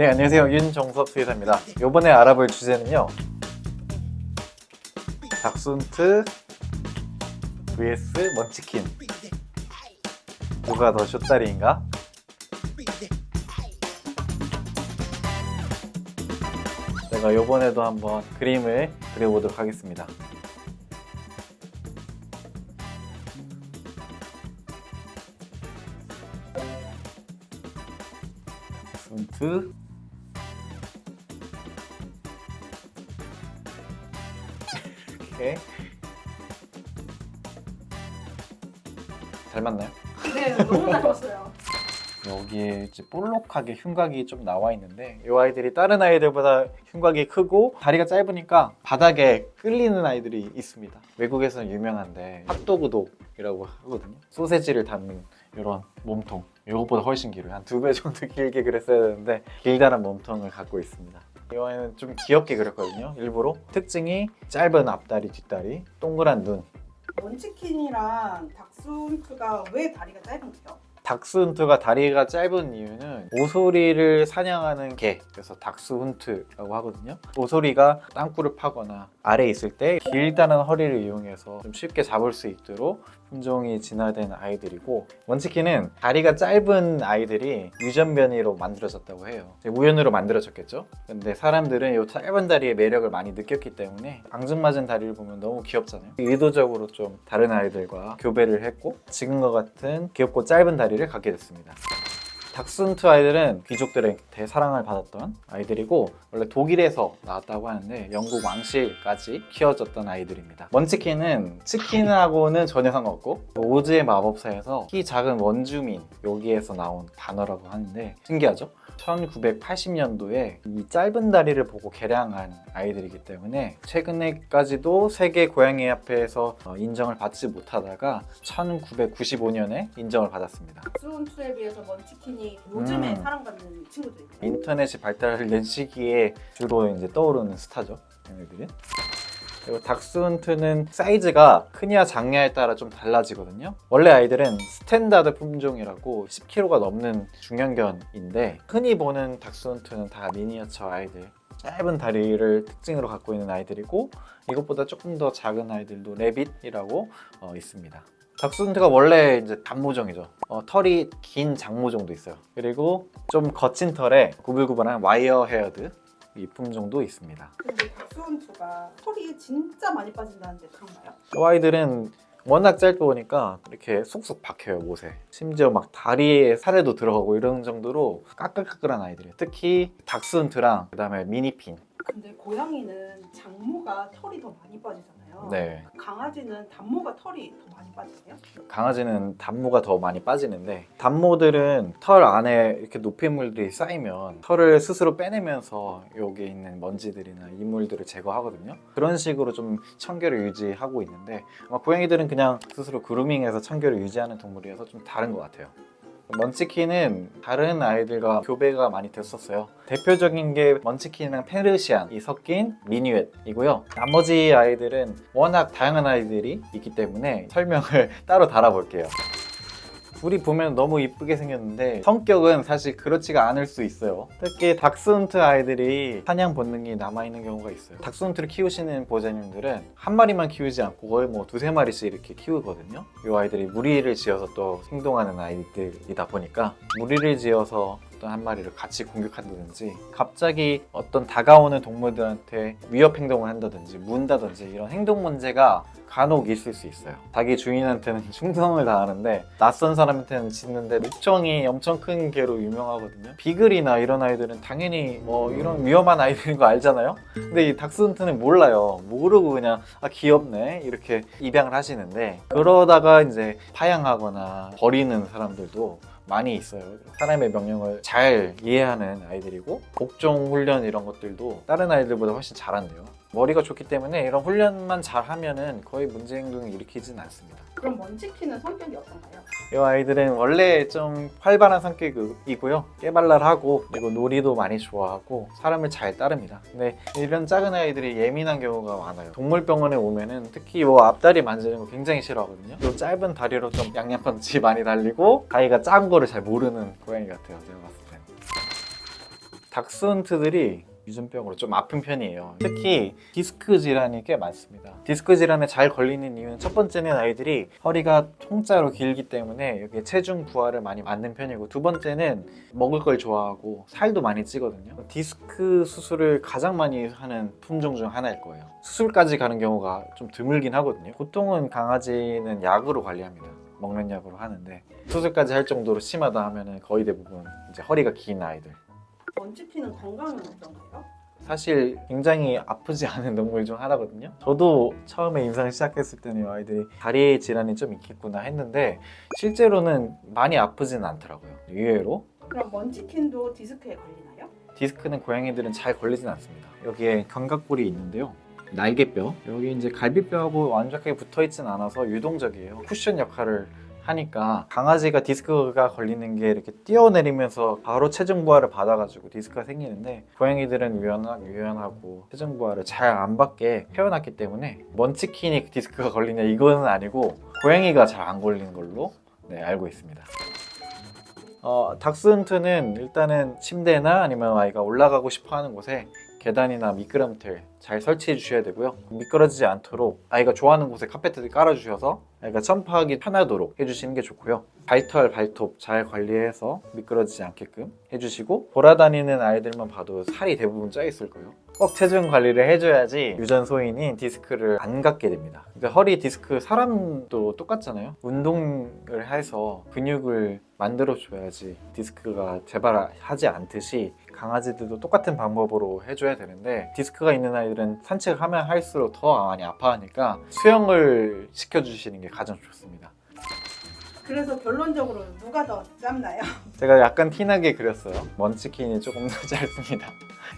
네, 안녕하세요. 윤종섭 수의사입니다. 이번에 알아볼 주제는요, 닥스훈트 vs 먼치킨, 누가 더 쇼다리인가? 제가 이번에도 한번 그림을 그려보도록 하겠습니다. 닥스훈트 이렇게 잘 맞나요? 네, 너무 닮았어요. 여기에 이제 볼록하게 흉곽이 좀 나와 있는데 이 아이들이 다른 아이들보다 흉곽이 크고 다리가 짧으니까 바닥에 끌리는 아이들이 있습니다. 외국에서는 유명한데 핫도그독이라고 하거든요. 소세지를 담는 이런 몸통, 이것보다 훨씬 길어요. 한 2배 정도 길게 그렸어야 되는데 길다란 몸통을 갖고 있습니다. 이 아이는 좀 귀엽게 그렸거든요. 일부러. 특징이 짧은 앞다리, 뒷다리, 동그란 눈. 먼치킨이랑 닥스훈트가 왜 다리가 짧은데요? 닥스훈트가 다리가 짧은 이유는 오소리를 사냥하는 개, 그래서 닥스훈트라고 하거든요. 오소리가 땅굴을 파거나 아래에 있을 때 길다란 허리를 이용해서 좀 쉽게 잡을 수 있도록 품종이 진화된 아이들이고, 먼치킨은 다리가 짧은 아이들이 유전변이로 만들어졌다고 해요. 우연으로 만들어졌겠죠. 근데 사람들은 이 짧은 다리의 매력을 많이 느꼈기 때문에 앙증맞은 다리를 보면 너무 귀엽잖아요. 의도적으로 좀 다른 아이들과 교배를 했고 지금과 같은 귀엽고 짧은 다리를 갖게 됐습니다. 닥스훈트 아이들은 귀족들한테 사랑을 받았던 아이들이고, 원래 독일에서 나왔다고 하는데 영국 왕실까지 키워졌던 아이들입니다. 먼치킨은 치킨하고는 전혀 상관없고 오즈의 마법사에서 키 작은 원주민, 여기에서 나온 단어라고 하는데 신기하죠? 1980년도에 이 짧은 다리를 보고 개량한 아이들이기 때문에 최근에까지도 세계 고양이 협회에서 인정을 받지 못하다가 1995년에 인정을 받았습니다. 닥스훈트에 비해서 먼치킨이 요즘에 사랑받는 친구들이에요. 인터넷이 발달된 시기에 주로 이제 떠오르는 스타죠, 얘네들은. 그리고 닥스훈트는 사이즈가 크냐 작냐에 따라 좀 달라지거든요. 원래 아이들은 스탠다드 품종이라고 10kg가 넘는 중형견인데, 흔히 보는 닥스훈트는 다 미니어처 아이들, 짧은 다리를 특징으로 갖고 있는 아이들이고, 이것보다 조금 더 작은 아이들도 레빗이라고 있습니다. 닥스훈트가 원래 이제 단모종이죠. 털이 긴 장모종도 있어요. 그리고 좀 거친 털에 구불구불한 와이어 헤어드 이 품종도 있습니다. 근데 닥스훈트가 털이 진짜 많이 빠진다는데 그런가요? 이 아이들은 워낙 짧다 보니까 이렇게 쏙쏙 박혀요, 못에. 심지어 막 다리에 살에도 들어가고 이런 정도로 까끌까끌한 아이들이에요. 특히 닥스훈트랑 그다음에 미니핀. 근데 고양이는 장모가 털이 더 많이 빠지잖아요. 네, 강아지는 단모가 털이 더 많이 빠지나요? 강아지는 단모가 더 많이 빠지는데, 단모들은 털 안에 이렇게 노폐물들이 쌓이면 털을 스스로 빼내면서 여기 있는 먼지들이나 이물들을 제거하거든요. 그런 식으로 좀 청결을 유지하고 있는데, 아마 고양이들은 그냥 스스로 그루밍해서 청결을 유지하는 동물이어서 좀 다른 것 같아요. 먼치킨은 다른 아이들과 교배가 많이 됐었어요. 대표적인 게 먼치킨이랑 페르시안이 섞인 미니웻이고요. 나머지 아이들은 워낙 다양한 아이들이 있기 때문에 설명을 따로 달아볼게요. 둘이 보면 너무 이쁘게 생겼는데 성격은 사실 그렇지가 않을 수 있어요. 특히 닥스훈트 아이들이 사냥 본능이 남아있는 경우가 있어요. 닥스훈트를 키우시는 보호자님들은 한 마리만 키우지 않고 거의 뭐 2~3마리씩 이렇게 키우거든요. 이 아이들이 무리를 지어서 또 행동하는 아이들이다 보니까 무리를 지어서 어떤 한 마리를 같이 공격한다든지, 갑자기 어떤 다가오는 동물들한테 위협 행동을 한다든지 문다든지 이런 행동 문제가 간혹 있을 수 있어요. 자기 주인한테는 충성을 다하는데 낯선 사람한테는 짖는데 목청이 엄청 큰 개로 유명하거든요. 비글이나 이런 아이들은 당연히 뭐 이런 위험한 아이들인 거 알잖아요. 근데 이 닥스훈트는 몰라요. 모르고 그냥 귀엽네 이렇게 입양을 하시는데, 그러다가 이제 파양하거나 버리는 사람들도 많이 있어요. 사람의 명령을 잘 이해하는 아이들이고, 복종 훈련 이런 것들도 다른 아이들보다 훨씬 잘한대요. 머리가 좋기 때문에 이런 훈련만 잘하면은 거의 문제 행동을 일으키진 않습니다. 그럼 먼치킨은 성격이 어떤가요? 이 아이들은 원래 좀 활발한 성격이고요. 깨발랄하고, 그리고 놀이도 많이 좋아하고 사람을 잘 따릅니다. 근데 이런 작은 아이들이 예민한 경우가 많아요. 동물병원에 오면은 특히 뭐 앞다리 만지는 거 굉장히 싫어하거든요. 또 짧은 다리로 좀 양양펀치 많이 달리고, 아이가 작은 거를 잘 모르는 고양이 같아요, 제가 봤을 때. 닥스훈트들이 유전병으로 좀 아픈 편이에요. 특히 디스크 질환이 꽤 많습니다. 디스크 질환에 잘 걸리는 이유는 첫 번째는 아이들이 허리가 통짜로 길기 때문에 여기 체중 부하를 많이 맞는 편이고, 두 번째는 먹을 걸 좋아하고 살도 많이 찌거든요. 디스크 수술을 가장 많이 하는 품종 중 하나일 거예요. 수술까지 가는 경우가 좀 드물긴 하거든요. 보통은 강아지는 약으로 관리합니다. 먹는 약으로 하는데, 수술까지 할 정도로 심하다 하면은 거의 대부분 이제 허리가 긴 아이들. 먼치킨은 건강은 어떤가요? 사실 굉장히 아프지 않은 동물 중 하나거든요. 저도 처음에 임상 시작했을 때는 이 아이들이 다리 질환이 좀 있겠구나 했는데 실제로는 많이 아프지는 않더라고요. 의외로. 그럼 먼치킨도 디스크에 걸리나요? 디스크는 고양이들은 잘 걸리진 않습니다. 여기에 견갑골이 있는데요. 날개뼈, 여기 이제 갈비뼈하고 완벽하게 붙어있진 않아서 유동적이에요. 쿠션 역할을 하니까 강아지가 디스크가 걸리는 게 이렇게 뛰어내리면서 바로 체중 부하를 받아가지고 디스크가 생기는데, 고양이들은 유연하고 체중 부하를 잘 안 받게 태어났기 때문에 먼치킨이 디스크가 걸리냐 이거는 아니고 고양이가 잘 안 걸리는 걸로 알고 있습니다. 닥스훈트는 일단은 침대나 아니면 아이가 올라가고 싶어 하는 곳에 계단이나 미끄럼틀 잘 설치해 주셔야 되고요. 미끄러지지 않도록 아이가 좋아하는 곳에 카페트를 깔아 주셔서 아이가 점프하기 편하도록 해주시는 게 좋고요. 발털, 발톱 잘 관리해서 미끄러지지 않게끔 해주시고, 돌아다니는 아이들만 봐도 살이 대부분 쪄 있을 거예요. 꼭 체중 관리를 해줘야지 유전소인인 디스크를 안 갖게 됩니다. 그러니까 허리 디스크, 사람도 똑같잖아요. 운동을 해서 근육을 만들어줘야지 디스크가 재발하지 않듯이 강아지들도 똑같은 방법으로 해줘야 되는데, 디스크가 있는 아이들은 산책하면 할수록 더 많이 아파하니까 수영을 시켜주시는 게 가장 좋습니다. 그래서 결론적으로 누가 더 짧나요? 제가 약간 티나게 그렸어요. 먼치킨이 조금 더 짧습니다.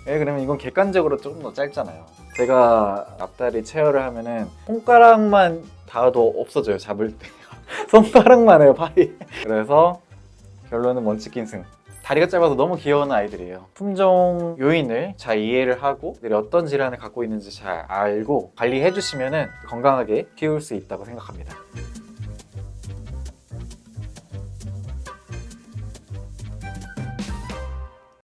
그러면 이건 객관적으로 조금 더 짧잖아요. 제가 앞다리 체어를 하면은 손가락만 닿아도 없어져요, 잡을 때. 손가락만 해요, 팔이. 그래서 결론은 먼치킨 승. 다리가 짧아서 너무 귀여운 아이들이에요. 품종 요인을 잘 이해를 하고 어떤 질환을 갖고 있는지 잘 알고 관리해 주시면 건강하게 키울 수 있다고 생각합니다.